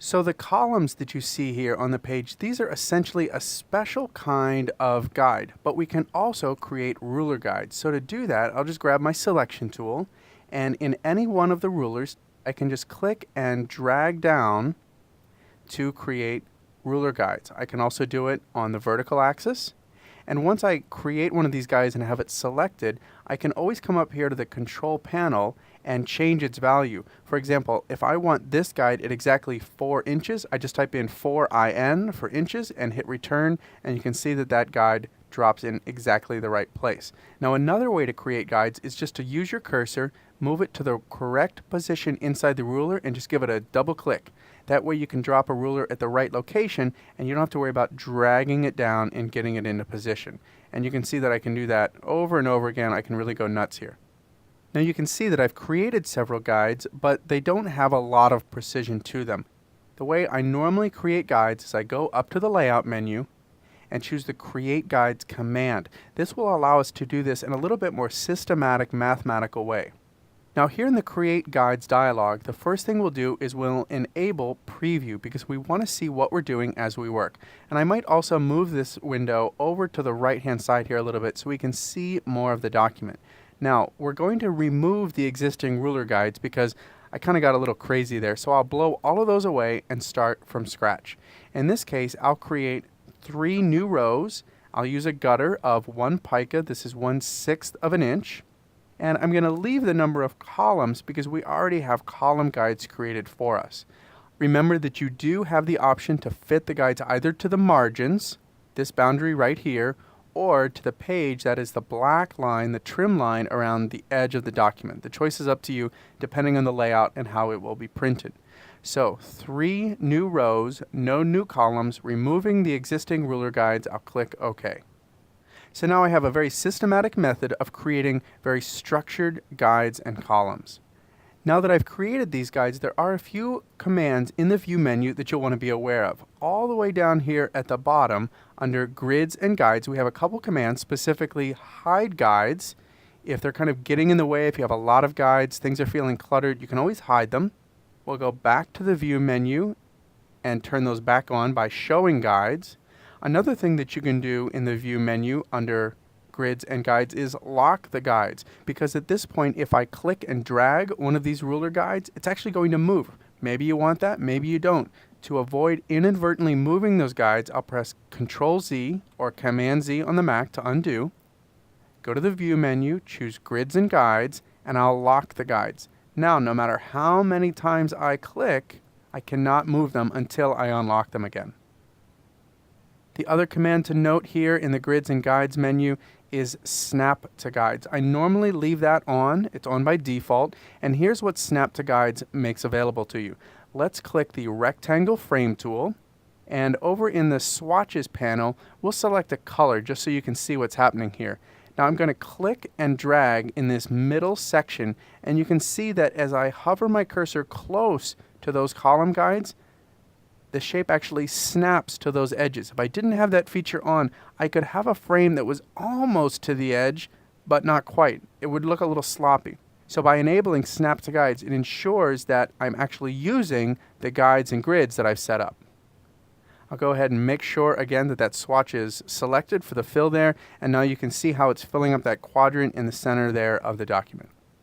So the columns that you see here on the page, these are essentially a special kind of guide, but we can also create ruler guides. So to do that, I'll just grab my selection tool, and in any one of the rulers, I can just click and drag down to create ruler guides. I can also do it on the vertical axis. And once I create one of these guides and have it selected, I can always come up here to the control panel and change its value. For example, if I want this guide at exactly 4 inches, I just type in 4IN for inches and hit return, and you can see that that guide drops in exactly the right place. Now another way to create guides is just to use your cursor, move it to the correct position inside the ruler, and just give it a double click. That way you can drop a ruler at the right location and you don't have to worry about dragging it down and getting it into position. And you can see that I can do that over and over again. I can really go nuts here. Now you can see that I've created several guides, but they don't have a lot of precision to them. The way I normally create guides is I go up to the Layout menu and choose the Create Guides command. This will allow us to do this in a little bit more systematic, mathematical way. Now here in the Create Guides dialog, the first thing we'll do is we'll enable Preview because we want to see what we're doing as we work. And I might also move this window over to the right-hand side here a little bit so we can see more of the document. Now, we're going to remove the existing ruler guides because I kind of got a little crazy there, so I'll blow all of those away and start from scratch. In this case, I'll create 3 new rows. I'll use a gutter of 1 pica. This is 1/6 of an inch. And I'm going to leave the number of columns because we already have column guides created for us. Remember that you do have the option to fit the guides either to the margins, this boundary right here, or to the page, that is the black line, the trim line around the edge of the document. The choice is up to you depending on the layout and how it will be printed. So 3 new rows, no new columns, removing the existing ruler guides. I'll click OK. So now I have a very systematic method of creating very structured guides and columns. Now that I've created these guides, there are a few commands in the View menu that you'll want to be aware of. All the way down here at the bottom, under Grids and Guides, we have a couple commands, specifically hide guides. If they're kind of getting in the way, if you have a lot of guides, things are feeling cluttered, you can always hide them. We'll go back to the View menu and turn those back on by showing guides. Another thing that you can do in the View menu under Grids and Guides is lock the guides, because at this point if I click and drag one of these ruler guides, it's actually going to move. Maybe you want that, maybe you don't. To avoid inadvertently moving those guides, I'll press Ctrl-Z or Command-Z on the Mac to undo. Go to the View menu, choose Grids and Guides, and I'll lock the guides. Now, no matter how many times I click, I cannot move them until I unlock them again. The other command to note here in the Grids and Guides menu is Snap to Guides. I normally leave that on. It's on by default. And here's what Snap to Guides makes available to you. Let's click the Rectangle Frame tool. And over in the Swatches panel, we'll select a color just so you can see what's happening here. Now I'm going to click and drag in this middle section. And you can see that as I hover my cursor close to those column guides, the shape actually snaps to those edges. If I didn't have that feature on, I could have a frame that was almost to the edge, but not quite. It would look a little sloppy. So by enabling Snap to Guides, it ensures that I'm actually using the guides and grids that I've set up. I'll go ahead and make sure again that that swatch is selected for the fill there, and now you can see how it's filling up that quadrant in the center there of the document.